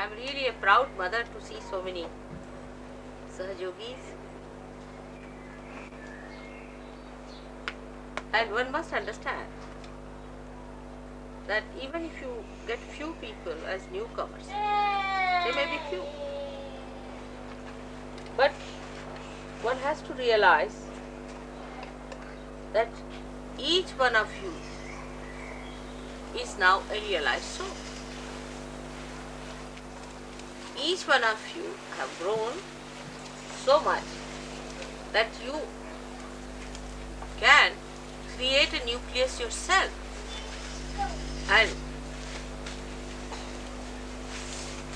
I'm really a proud mother to see so many Sahajogis. And one must understand that even if you get few people as newcomers, they may be few, but one has to realize that each one of you is now a realized soul. Each one of you have grown so much that you can create a nucleus yourself, and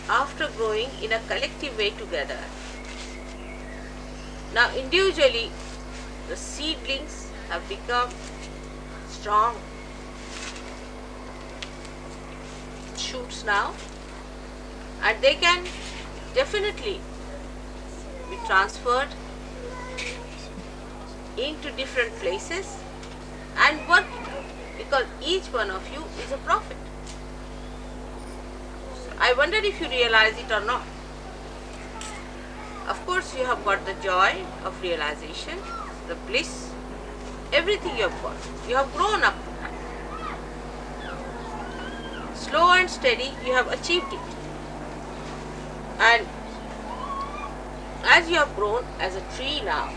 after growing in a collective way together, now individually the seedlings have become strong shoots now, and they can definitely be transferred into different places and work it out, because each one of you is a prophet. I wonder if you realize it or not. Of course, you have got the joy of realization, the bliss, everything you have got. You have grown up to that. Slow and steady, you have achieved it. And as you have grown as a tree now,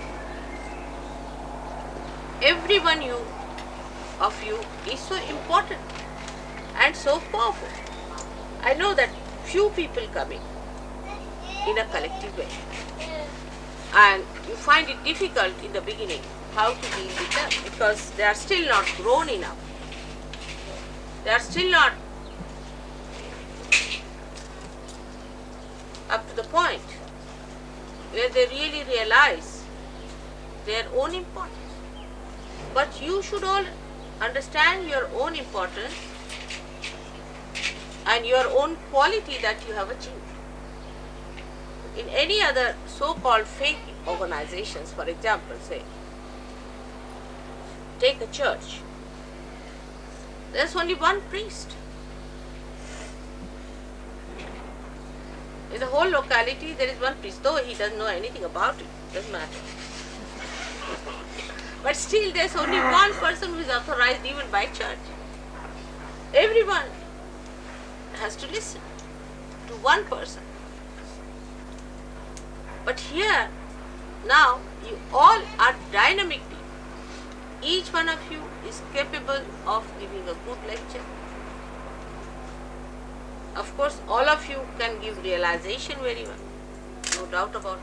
every one of you is so important and so powerful. I know that few people coming in a collective way, and you find it difficult in the beginning how to deal with them, because they are still not grown enough. They are still not up to the point where they really realize their own importance. But you should all understand your own importance and your own quality that you have achieved. In any other so-called fake organizations, for example, say, take a church, there's only one priest. In the whole locality, there is one priest, though he doesn't know anything about it, doesn't matter. But still, there's only one person who is authorized even by church. Everyone has to listen to one person. But here, now, you all are dynamic people. Each one of you is capable of giving a good lecture. Of course, all of you can give realization very well, no doubt about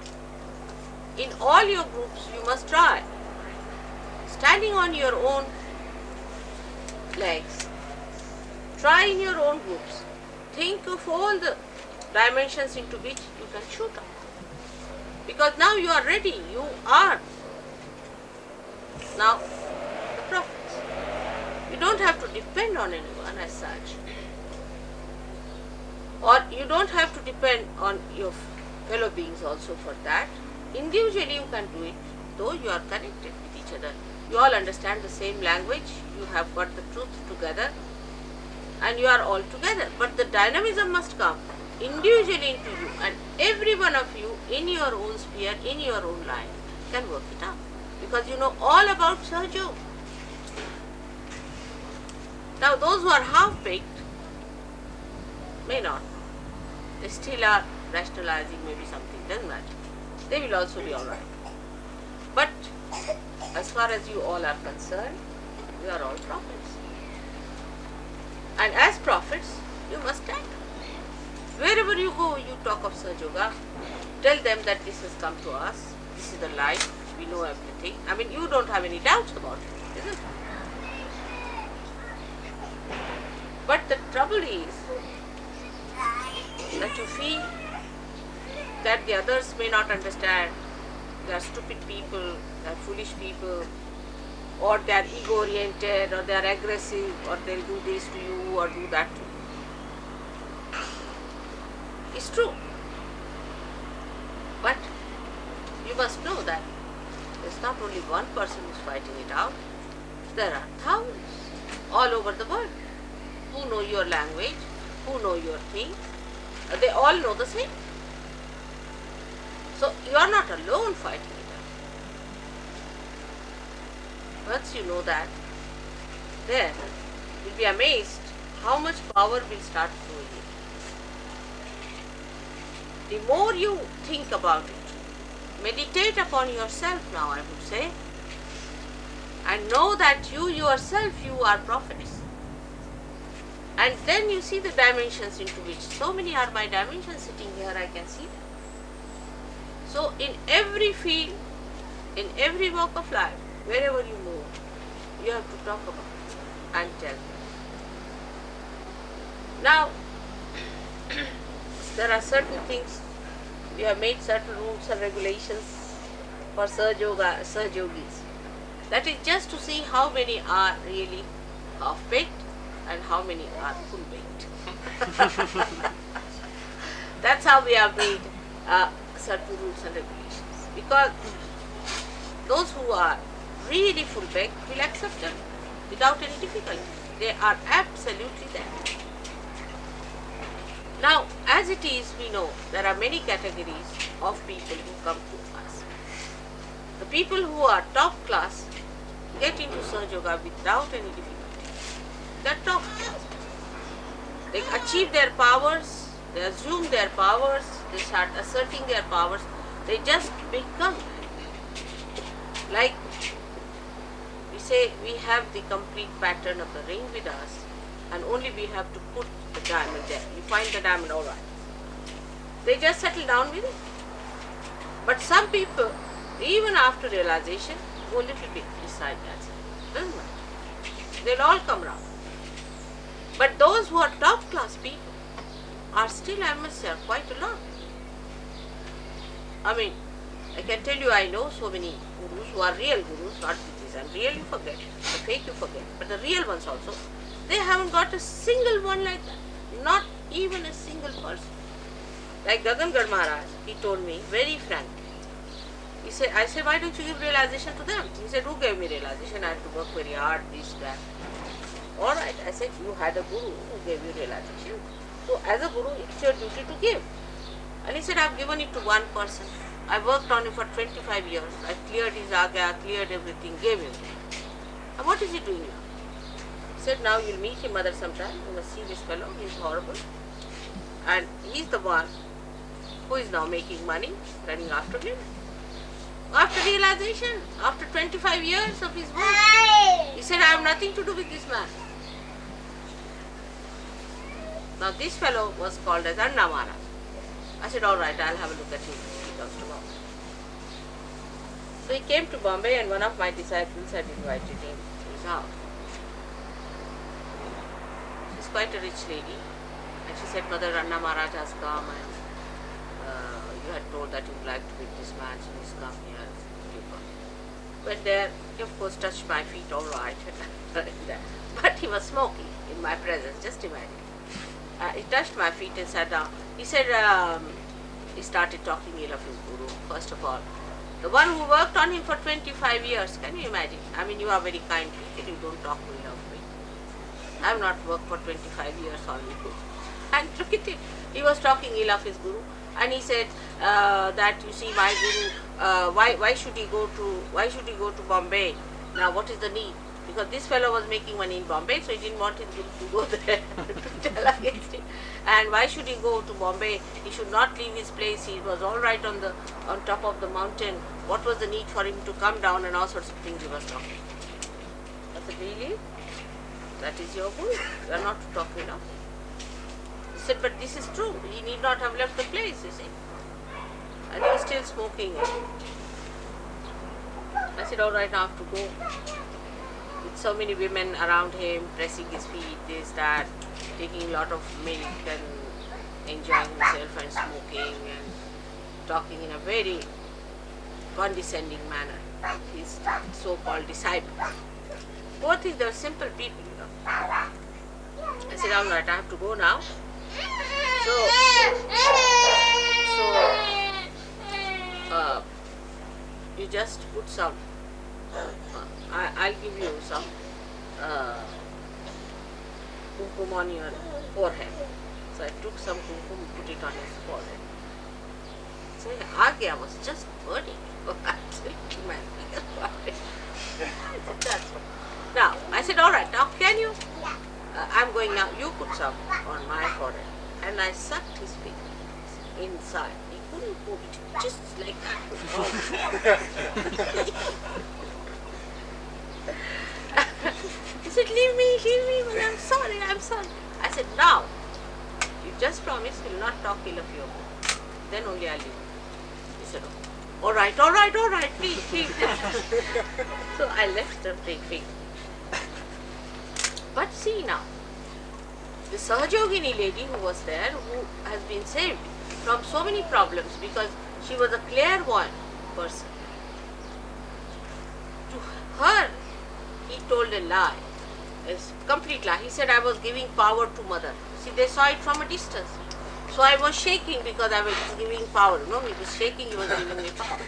it. In all your groups, you must try standing on your own legs. Try in your own groups. Think of all the dimensions into which you can shoot up. Because now you are ready. You are now the prophets. You don't have to depend on anyone as such. Or you don't have to depend on your fellow beings also for that. Individually you can do it, though you are connected with each other. You all understand the same language, you have got the truth together, and you are all together. But the dynamism must come individually into you, and every one of you in your own sphere, in your own line, can work it out. Because you know all about SahajaYoga. Now those who are half-baked may not. They still are rationalizing maybe something, doesn't matter. They will also be alright. But as far as you all are concerned, you are all prophets. And as prophets, you must stand. Wherever you go, you talk of SahajaYoga. Tell them that this has come to us. This is the light. We know everything. I mean, you don't have any doubts about it, isn't it? But the trouble is that you feel that the others may not understand. They are stupid people, they are foolish people, or they are ego-oriented, or they are aggressive, or they will do this to you, or do that to you. It's true. But you must know that there's not only one person who's fighting it out. There are thousands all over the world who know your language, who know your thing, they all know the same. So you are not alone fighting it out. Once you know that, then you'll be amazed how much power will start flowing in. The more you think about it, meditate upon yourself now, I would say, and know that you yourself, you are prophetess. And then you see the dimensions into which, so many are my dimensions sitting here, I can see them. So in every field, in every walk of life, wherever you move, you have to talk about it and tell them. Now, there are certain things, we have made certain rules and regulations for Sahaja Yogis. That is just to see how many are really half-baked and how many are full-baked. That's how we have made certain rules and regulations. Because those who are really full-baked will accept them without any difficulty. They are absolutely there. Now, as it is, we know there are many categories of people who come to us. The people who are top class get into Sahaja Yoga without any difficulty. They are top class. They achieve their powers, they assume their powers, they start asserting their powers, they just become. Like we say, we have the complete pattern of the ring with us, and only we have to put the diamond there. You find the diamond, all right. They just settle down with it. But some people, even after realization, go a little bit beside that. Doesn't matter. They'll all come round. But those who are top class people are still, I must say, quite a lot. I mean, I can tell you, I know so many gurus who are real gurus, not these, and real you forget, the fake you forget, but the real ones also, they haven't got a single one like that. Not even a single person. Like Gagangad Maharaj, he told me very frankly. He said, I said, why don't you give realization to them? He said, who gave me realization? I had to work very hard, this, that. Alright, I said, you had a guru who gave you realization. So as a guru, it's your duty to give. And he said, I've given it to one person. I worked on it for 25 years. I cleared his agya, cleared everything, gave him. And what is he doing now? He said, now you'll meet him mother sometime. You must see this fellow, he's horrible. And he's the one who is now making money, running after him. After realization, after 25 years of his work, he said, I have nothing to do with this man. Now this fellow was called as Anna Maharaj. I said, all right, I'll have a look at him. He comes to Bombay. So he came to Bombay, and one of my disciples had invited him to his house. She's quite a rich lady, and she said, Mother, Anna Maharaj has come, and you had told that you would like to meet this man, so he's come here. Went there, he of course touched my feet, all right. But he was smoking in my presence, just imagine. He touched my feet and sat down. He said, he started talking ill of his guru, first of all. The one who worked on him for 25 years, can you imagine? I mean, you are very kind people, you don't talk ill of me. I have not worked for 25 years on you. And look at him, he was talking ill of his guru. And he said that, you see, my guru, why should he go to Bombay? Now what is the need? Because this fellow was making money in Bombay, so he didn't want his guru to go there to tell against him. And why should he go to Bombay? He should not leave his place. He was all right on top of the mountain. What was the need for him to come down, and all sorts of things he was talking? I said, really? That is your guru? You are not to talk enough. He said, but this is true. He need not have left the place, you see. And he was still smoking. I said, all right, now I have to go. With so many women around him, pressing his feet, this, that, taking a lot of milk and enjoying himself and smoking and talking in a very condescending manner. His so-called disciples. Poor things, they were simple people, you know. I said, all right, I have to go now. So you just put some, I'll give you some kumkum on your forehead. So I took some kumkum, put it on his forehead. So Agya was just burning. Absolutely my biggest forehead. I said, that's what. Now, I said, all right, now can you? I'm going now, you put some on my forehead. And I sucked his fingers inside. He couldn't put it just like that. He said, leave me, but I'm sorry. I said, now, you just promise you'll not talk ill of your book. Then only I'll leave you. He said, oh, all right, please. So I left the big finger. But see now, the Sahajogini lady who was there, who has been saved from so many problems because she was a clairvoyant person. To her, he told a lie, a complete lie. He said, I was giving power to mother. See, they saw it from a distance. So I was shaking because I was giving power. No, he was shaking, he was giving me power.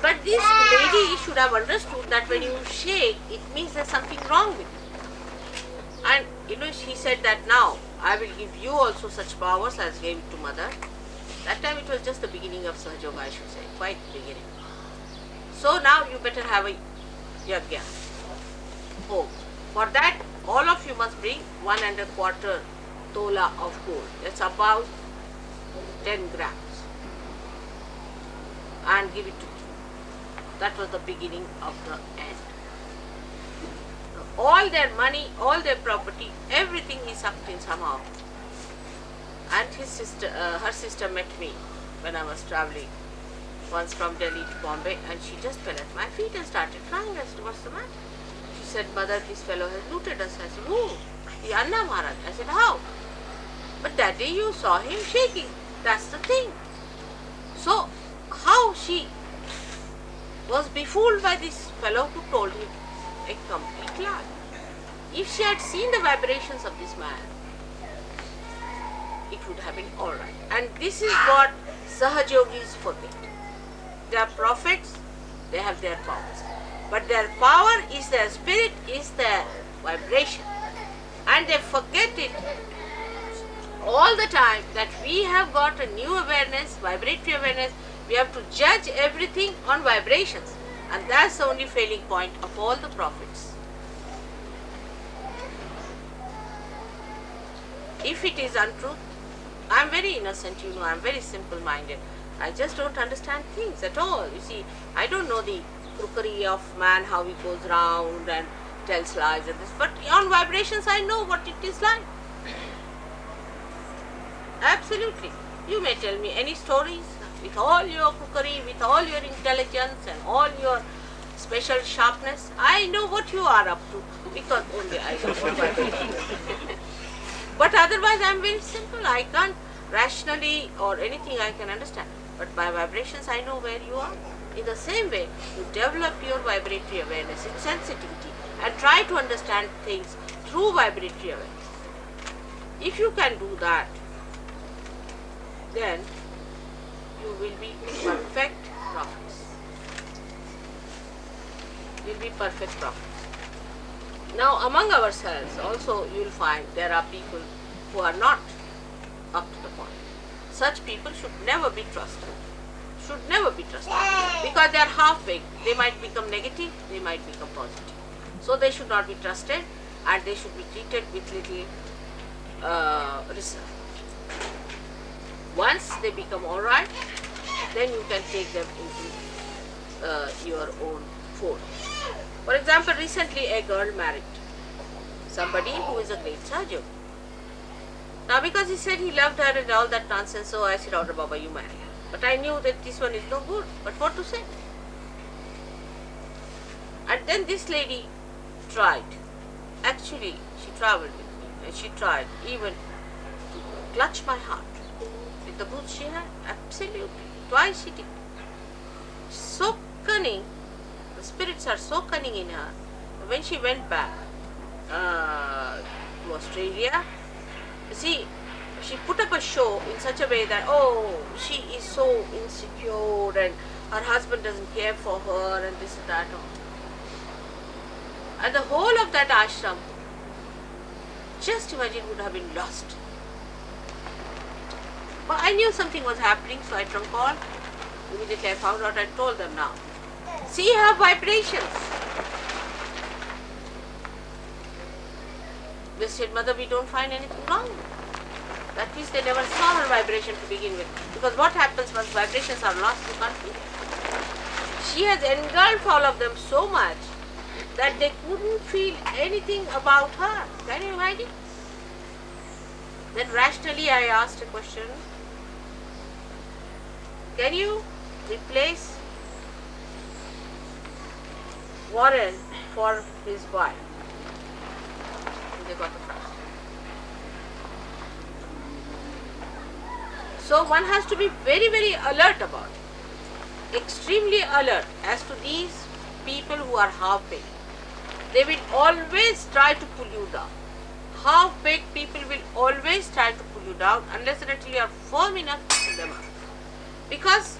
But this lady should have understood that when you shake, it means there's something wrong with you. And she said that now, I will give you also such powers as gave it to mother. That time it was just the beginning of Sahaja Yoga, I should say, quite beginning. So now you better have a yagya. Oh, for that, all of you must bring 1.25 tola of gold. That's about 10 grams. And give it to me. That was the beginning of the end. All their money, all their property, everything he sucked in somehow. And his sister, her sister met me when I was traveling once from Delhi to Bombay, and she just fell at my feet and started crying. I said, what's the matter? She said, mother, this fellow has looted us. I said, who? The Anna Maharaj. I said, how? But that day you saw him shaking. That's the thing. So, how she was befooled by this fellow who told him a complete lie. If she had seen the vibrations of this man, it would have been all right. And this is what Sahajogis forget. They are prophets, they have their powers. But their power is their spirit, is their vibration. And they forget it all the time that we have got a new awareness, vibratory awareness. We have to judge everything on vibrations. And that's the only failing point of all the prophets. If it is untruth, I am very innocent, I am very simple-minded. I just don't understand things at all. You see, I don't know the crookery of man, how he goes round and tells lies and this. But on vibrations, I know what it is like. Absolutely. You may tell me any stories with all your crookery, with all your intelligence and all your special sharpness. I know what you are up to because only I know what vibrations. But otherwise, I am very simple. I can't rationally or anything I can understand. But by vibrations, I know where you are. In the same way, you develop your vibratory awareness in sensitivity and try to understand things through vibratory awareness. If you can do that, then you will be perfect prophets. You will be perfect prophets. Now, among ourselves, also you will find there are people who are not up to the point. Such people should never be trusted. Should never be trusted. Because they are half-baked. They might become negative, they might become positive. So they should not be trusted and they should be treated with little reserve. Once they become alright, then you can take them into your own fold. For example, recently a girl married somebody who is a great Sahaja. Now because he said he loved her and all that nonsense, so I said, Order Baba, you marry her. But I knew that this one is no good, but what to say? And then this lady tried. Actually, she travelled with me and she tried even to clutch my heart. With the boots she had, absolutely. Twice she did. So cunning, the spirits are so cunning in her. When she went back to Australia, you see, she put up a show in such a way that, oh, she is so insecure and her husband doesn't care for her and this and that. And the whole of that ashram, just imagine, would have been lost I knew something was happening, so I drunk all. Immediately I found out, I told them now. See her vibrations. They said, Mother, we don't find anything wrong. That means they never saw her vibration to begin with. Because what happens once vibrations are lost, you can't feel it. She has engulfed all of them so much that they couldn't feel anything about her. Can you imagine? Then rationally I asked a question. Can you replace Warren for his wife? And they got the trust. So one has to be very, very alert about it. Extremely alert as to these people who are half-baked. They will always try to pull you down. Half-baked people will always try to pull you down unless and until you are firm enough to pull them up. Because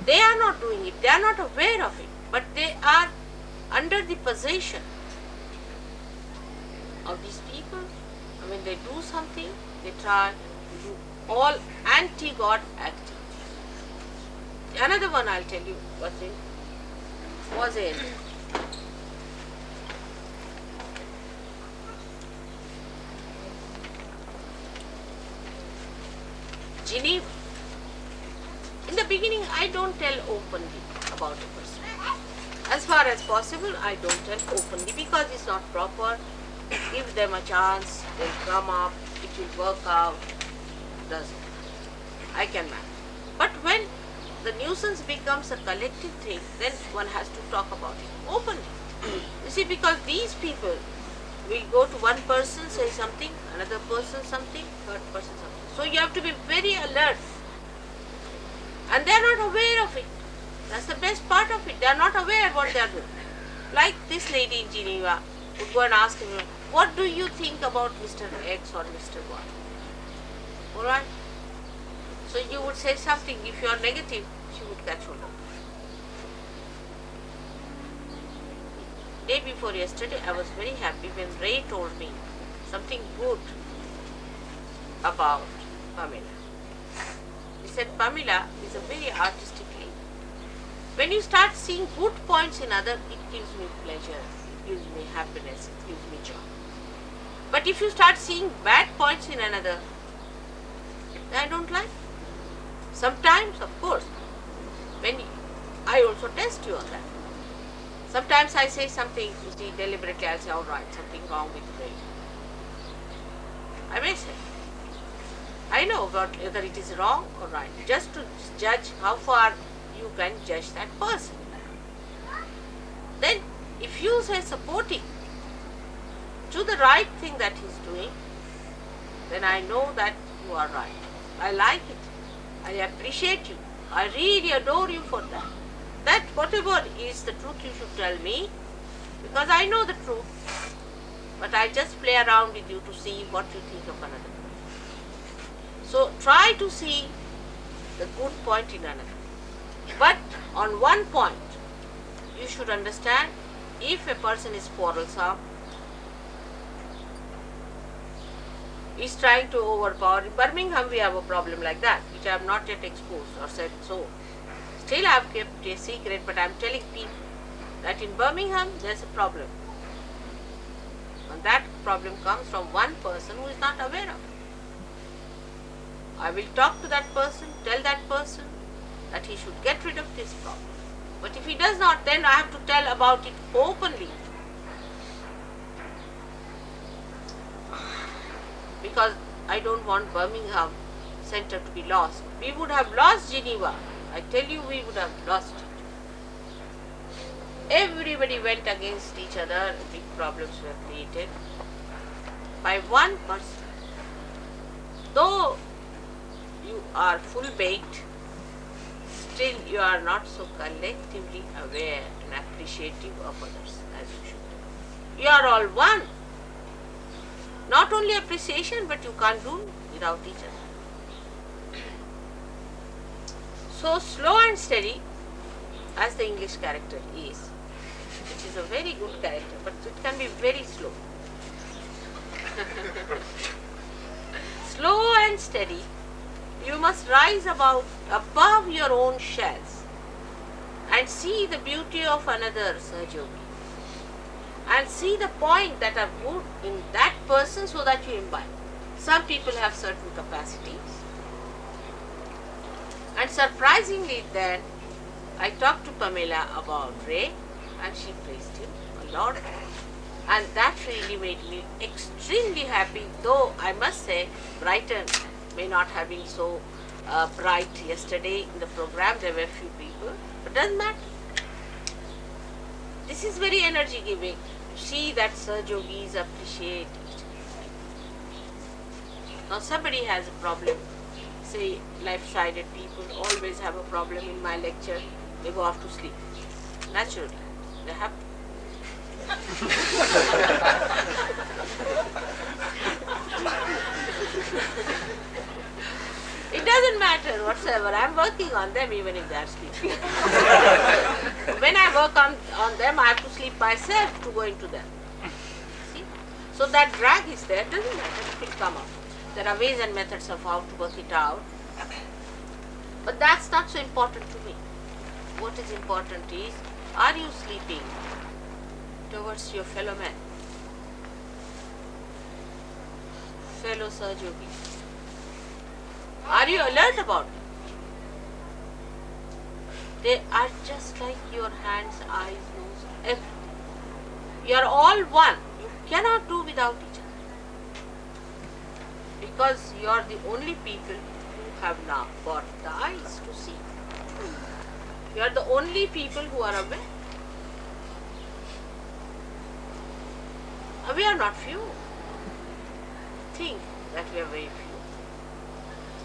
they are not doing it, they are not aware of it, but they are under the possession of these people. And when they do something, they try to do all anti-God activities. Another one I'll tell you was in Geneva. In the beginning, I don't tell openly about a person. As far as possible, I don't tell openly because it's not proper. Give them a chance, they'll come up, it will work out. Doesn't. I can manage. But when the nuisance becomes a collective thing, then one has to talk about it openly. You see, because these people will go to one person, say something, another person something, third person something. So you have to be very alert. And they are not aware of it. That's the best part of it. They are not aware what they are doing. Like this lady in Geneva would go and ask him, what do you think about Mr. X or Mr. Y? Alright? So you would say something. If you are negative, she would catch hold of it. Day before yesterday, I was very happy when Ray told me something good about Pamela. He said, Pamela is a very artistic lady. When you start seeing good points in others, it gives me pleasure, it gives me happiness, it gives me joy. But if you start seeing bad points in another, I don't like. Sometimes, of course, when I also test you on that. Sometimes I say something, you see, deliberately I'll say, all right, something wrong with Ray. I may say. I know whether it is wrong or right, just to judge how far you can judge that person. Then, if you say supporting to the right thing that he's doing, then I know that you are right. I like it. I appreciate you. I really adore you for that. That whatever is the truth you should tell me, because I know the truth. But I just play around with you to see what you think of another person. So try to see the good point in another. But on one point, you should understand, if a person is quarrelsome, is trying to overpower. In Birmingham we have a problem like that, which I have not yet exposed or said so. Still I have kept a secret, but I am telling people that in Birmingham there is a problem. And that problem comes from one person who is not aware of it. I will talk to that person, tell that person that he should get rid of this problem. But if he does not, then I have to tell about it openly. Because I don't want Birmingham Center to be lost. We would have lost Geneva. I tell you, we would have lost it. Everybody went against each other. Big problems were created by one person. Though you are full baked, still you are not so collectively aware and appreciative of others as you should. You are all one. Not only appreciation, but you can't do without each other. So slow and steady, as the English character is, which is a very good character, but it can be very slow. Slow and steady You must rise above your own shells and see the beauty of another Sahajayogi and see the point that are good in that person so that you imbibe. Some people have certain capacities, and surprisingly then I talked to Pamela about Ray and she praised him a lot, and that really made me extremely happy, though I must say Brighton may not have been so bright yesterday in the program. There were few people, but doesn't matter. This is very energy giving. See that Sahajogis appreciate it. Now somebody has a problem, say left-sided people always have a problem in my lecture, they go off to sleep. Naturally, they have to. It doesn't matter whatsoever. I'm working on them even if they are sleeping. When I work on them, I have to sleep myself to go into them. See? So that drag is there, doesn't matter, it will come out. There are ways and methods of how to work it out. But that's not so important to me. What is important is, are you sleeping towards your fellow men, fellow Sahajogis? Are you alert about it? They are just like your hands, eyes, nose, everything. You are all one. You cannot do without each other. Because you are the only people who have now got the eyes to see. You are the only people who are aware. We are not few. Think that we are very few.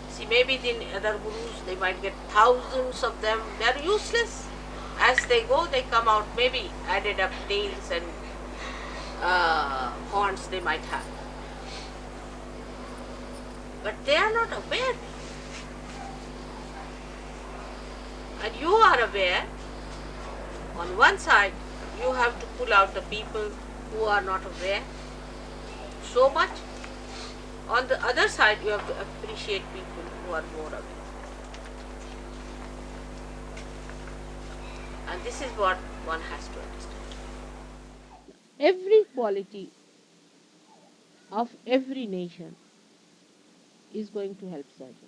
See, maybe the other gurus, they might get thousands of them. They are useless. As they go, they come out, maybe added up tails and horns they might have. But they are not aware. And you are aware. On one side, you have to pull out the people who are not aware so much. On the other side, you have to appreciate people who are more aware. And this is what one has to understand. Every quality of every nation is going to help Sahaja.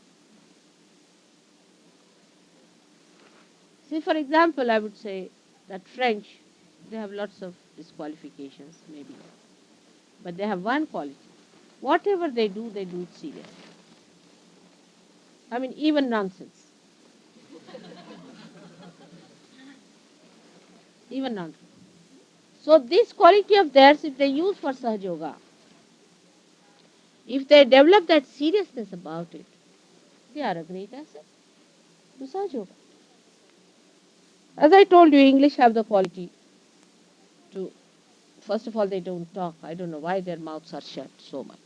See, for example, I would say that French, they have lots of disqualifications, maybe. But they have one quality. Whatever they do it seriously. I mean, even nonsense. Even nonsense. So this quality of theirs, if they use for SahajaYoga, if they develop that seriousness about it, they are a great asset to SahajaYoga. As I told you, English have the quality to, first of all, they don't talk. I don't know why their mouths are shut so much.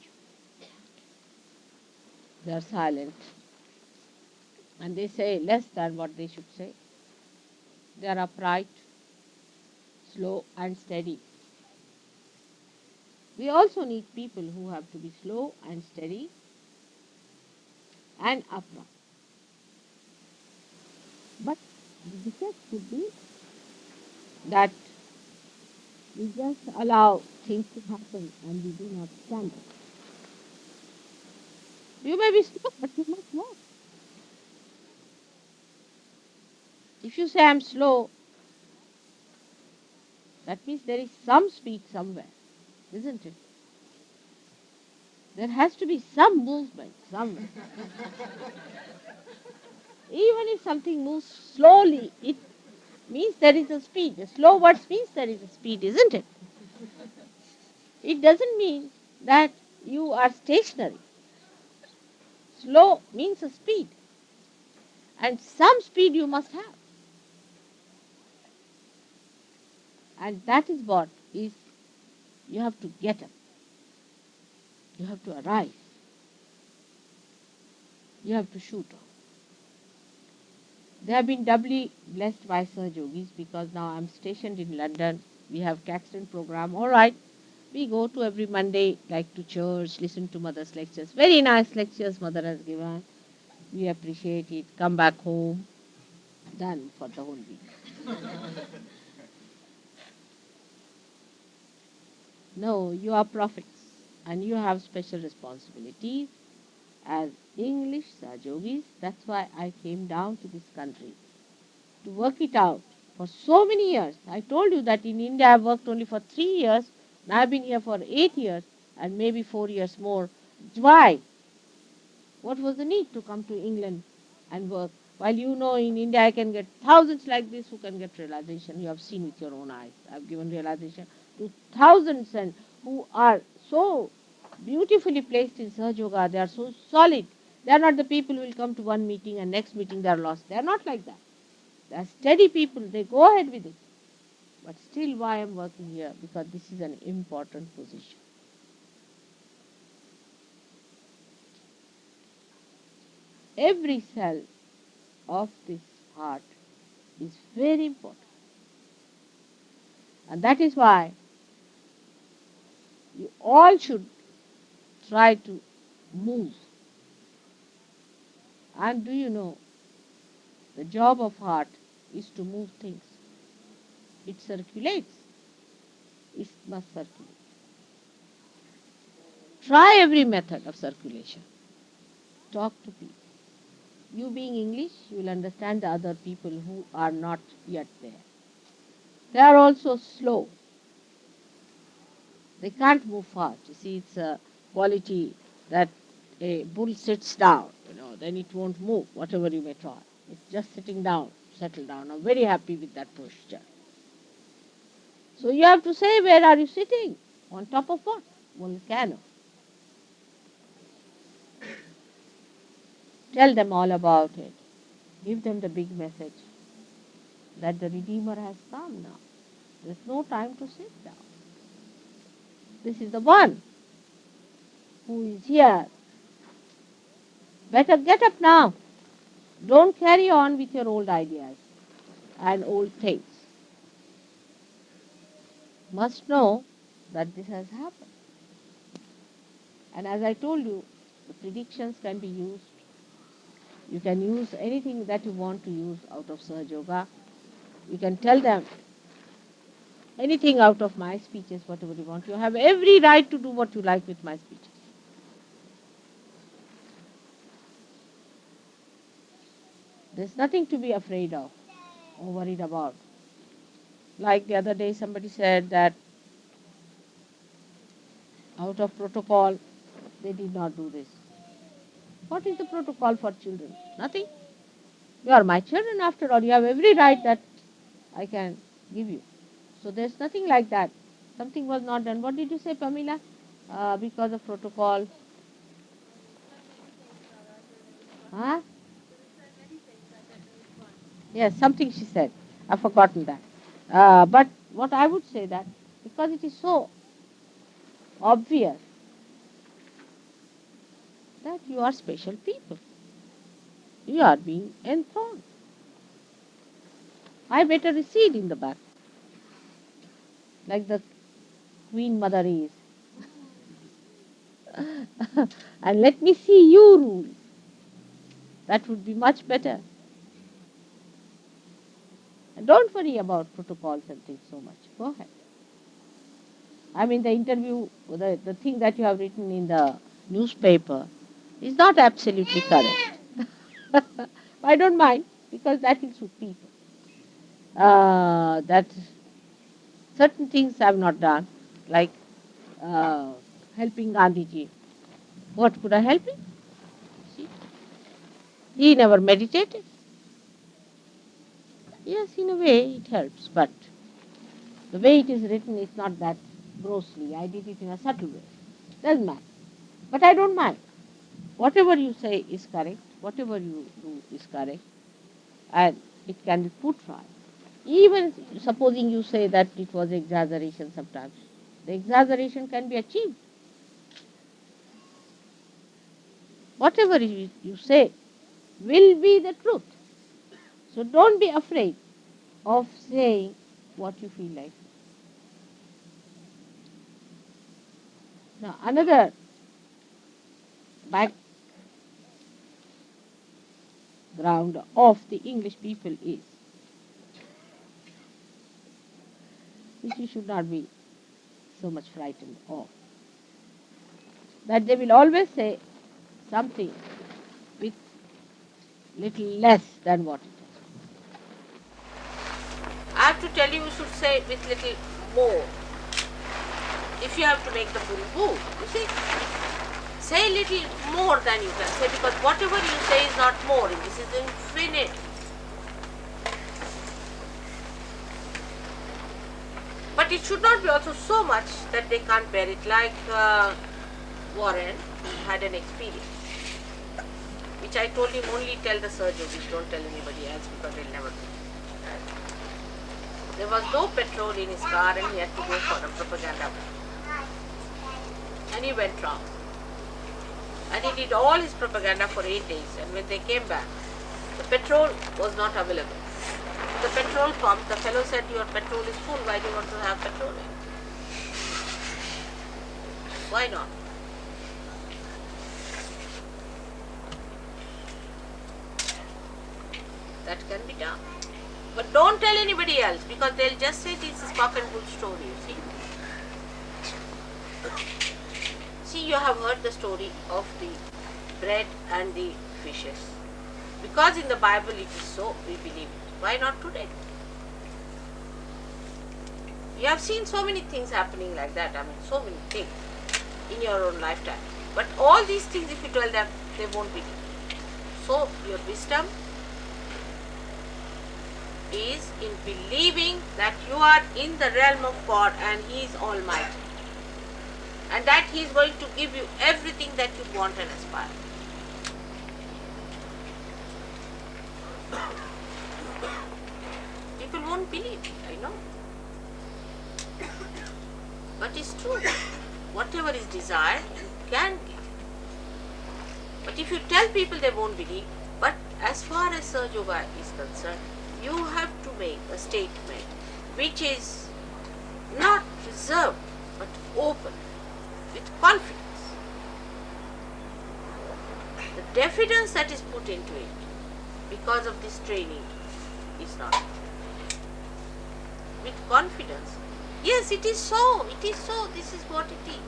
They are silent. And they say less than what they should say. They are upright, slow and steady. We also need people who have to be slow and steady and upright. But the defect could be that we just allow things to happen and we do not stand it. You may be slow, but you must walk. If you say I'm slow, that means there is some speed somewhere, isn't it? There has to be some movement somewhere. Even if something moves slowly, it means there is a speed. The slow words means there is a speed, isn't it? It doesn't mean that you are stationary. Slow means a speed. And some speed you must have. And that is what is, you have to get up. You have to arise. You have to shoot off. They have been doubly blessed by Sahajogis because now I'm stationed in London. We have Caxton program. All right. We go to every Monday, like to church, listen to Mother's lectures. Very nice lectures Mother has given. We appreciate it, come back home, done for the whole week. No, you are prophets and you have special responsibilities as English Sahajogis. That's why I came down to this country to work it out for so many years. I told you that in India I've worked only for 3 years, and I've been here for 8 years and maybe 4 years more. Why? What was the need to come to England and work? While you know in India I can get thousands like this who can get realization. You have seen with your own eyes. I've given realization to thousands and who are so beautifully placed in Sahaja Yoga. They are so solid. They are not the people who will come to one meeting and next meeting they are lost. They are not like that. They are steady people. They go ahead with it. But still why I am working here? Because this is an important position. Every cell of this heart is very important. And that is why you all should try to move. And do you know, the job of heart is to move things. It circulates. It must circulate. Try every method of circulation. Talk to people. You being English, you will understand the other people who are not yet there. They are also slow. They can't move fast. You see, it's a quality that a bull sits down, then it won't move, whatever you may try. It's just sitting down, settle down. I'm very happy with that posture. So you have to say, where are you sitting? On top of what? Volcano. Tell them all about it. Give them the big message that the Redeemer has come now. There's no time to sit down. This is the one who is here. Better get up now. Don't carry on with your old ideas and old things. Must know that this has happened. And as I told you, the predictions can be used. You can use anything that you want to use out of Sahaja Yoga. You can tell them anything out of my speeches, whatever you want. You have every right to do what you like with my speeches. There's nothing to be afraid of or worried about. Like the other day somebody said that out of protocol, they did not do this. What is the protocol for children? Nothing. You are my children after all. You have every right that I can give you. So there's nothing like that. Something was not done. What did you say, Pamela? Because of protocol. Huh? Yes, something she said. I've forgotten that. But what I would say that because it is so obvious that you are special people. You are being enthroned. I better recede in the back, like the Queen Mother is. And let me see you rule. That would be much better. And don't worry about protocols and things so much. Go ahead. I mean, the interview, the thing that you have written in the newspaper is not absolutely correct. I don't mind because that will suit people. That certain things I have not done, like uh, helping Gandhiji. What could I help him? See, he never meditated. Yes, in a way it helps, but the way it is written is not that grossly. I did it in a subtle way. Doesn't matter. But I don't mind. Whatever you say is correct. Whatever you do is correct. And it can be put right. Even supposing you say that it was exaggeration sometimes, the exaggeration can be achieved. Whatever you say will be the truth. So don't be afraid of saying what you feel like. Now another back ground of the English people is, which you should not be so much frightened of. That they will always say something with little less than what it is. I have to tell you, you should say with little more. If you have to make the bull boo, you see, say little more than you can say, because whatever you say is not more. This is infinite. But it should not be also so much that they can't bear it, like Warren had an experience, which I told him only tell the SahajaYogis, don't tell anybody else, because they'll never do. There was no petrol in his car and he had to go for a propaganda. And he went wrong. And he did all his propaganda for 8 days, and when they came back, the petrol was not available. The petrol pump, the fellow said, your petrol is full, why do you want to have petrol in? Why not? That can be done. But don't tell anybody else, because they'll just say this is cock and bull story, you see. See, you have heard the story of the bread and the fishes. Because in the Bible it is so, we believe it. Why not today? You have seen so many things happening like that. I mean, so many things in your own lifetime. But all these things, if you tell them, they won't believe. So, your wisdom is in believing that you are in the realm of God and He is Almighty. And that He is going to give you everything that you want and aspire. People won't believe it, I know. But it's true. Whatever is desired, you can give. But if you tell people, they won't believe. But as far as SahajaYoga is concerned, you have to make a statement which is not reserved but open, with confidence. The diffidence that is put into it because of this training is not. With confidence, yes, it is so, this is what it is.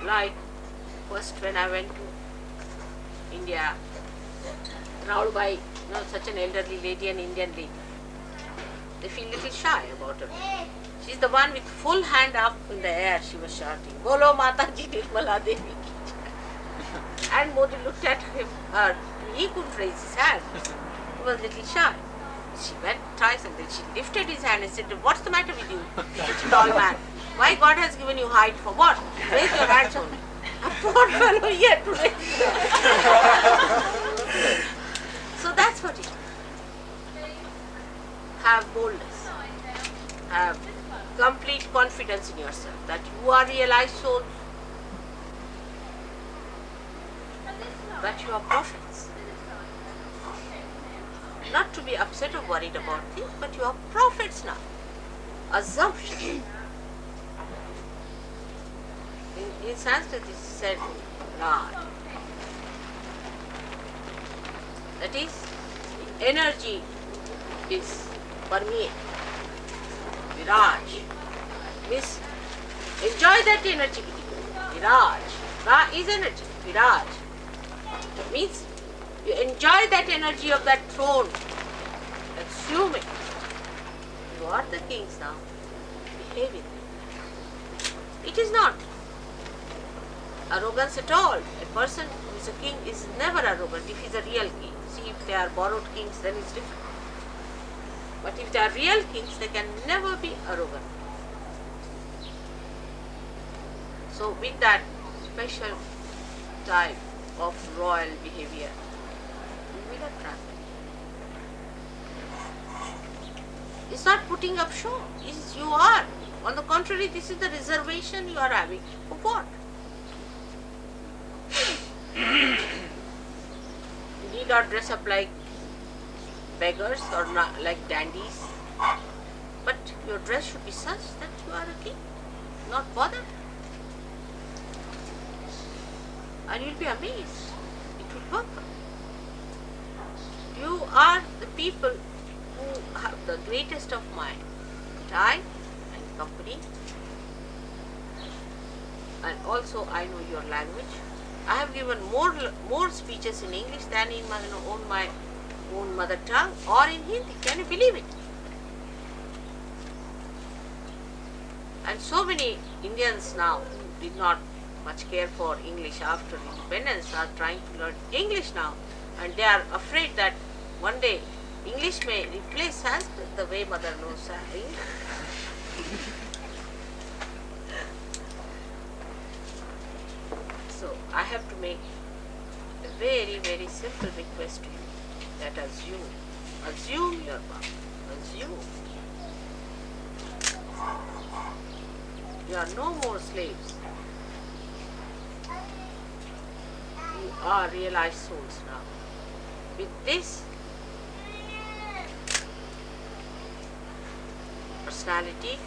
Like, first when I went to India, surrounded by such an elderly lady, an Indian lady, they feel little shy about her. She's the one with full hand up in the air, she was shouting, Bolo Mataji Nirmala Devi. And Modi looked at him, he couldn't raise his hand. He was a little shy. She went twice and then she lifted his hand and said, what's the matter with you, such a tall man? Why God has given you height for what? Raise your hands only. A poor fellow yet to raise. So that's what it is. Have boldness. Have complete confidence in yourself that you are realized souls, that you are prophets. Not to be upset or worried about things, but you are prophets now. Assumption. In Sanskrit it is said Raj. That is, energy is permeate. Viraj. Means enjoy that energy with you. Viraj. Ra is energy. Viraj. That means you enjoy that energy of that throne. Assume it. You are the kings now. Behave it. It is not arrogance at all. A person who is a king is never arrogant if he is a real king. See, if they are borrowed kings, then it's different. But if they are real kings, they can never be arrogant. So with that special type of royal behavior, you will attract. It's not putting up show. It's you are. On the contrary, this is the reservation you are having. For what? You need not dress up like beggars or not like dandies, but fact, your dress should be such that you are a king, not bothered. And you'll be amazed. It will work. You are the people who have the greatest of mind, time and company. And also I know your language. I have given more speeches in English than in my own mother tongue or in Hindi. Can you believe it? And so many Indians now who did not much care for English after independence are trying to learn English now, and they are afraid that one day English may replace Sanskrit the way mother knows English. So I have to make a very, very simple request to you, that assume your power, assume. You are no more slaves. You are realized souls now. With this personality,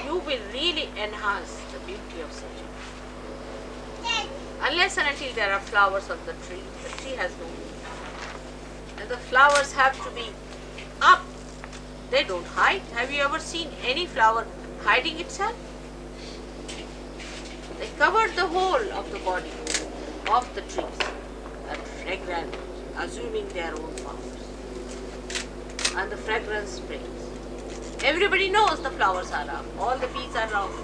you will really enhance the beauty of Sahaja. Unless and until there are flowers on the tree has no meaning. And the flowers have to be up. They don't hide. Have you ever seen any flower hiding itself? They covered the whole of the body of the trees and fragrant, assuming their own powers. And the fragrance spreads. Everybody knows the flowers are up. All the bees are around.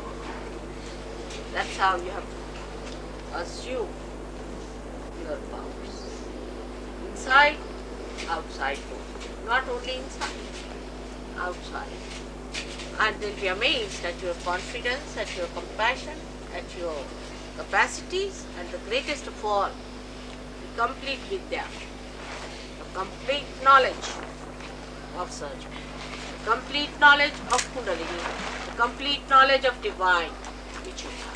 That's how you have to assume your powers. Inside, outside both. Not only inside, outside. And they'll be amazed at your confidence, at your compassion, at your capacities, and the greatest of all, the complete Vidya, the complete knowledge of Sahaja, the complete knowledge of Kundalini, the complete knowledge of Divine, which you have.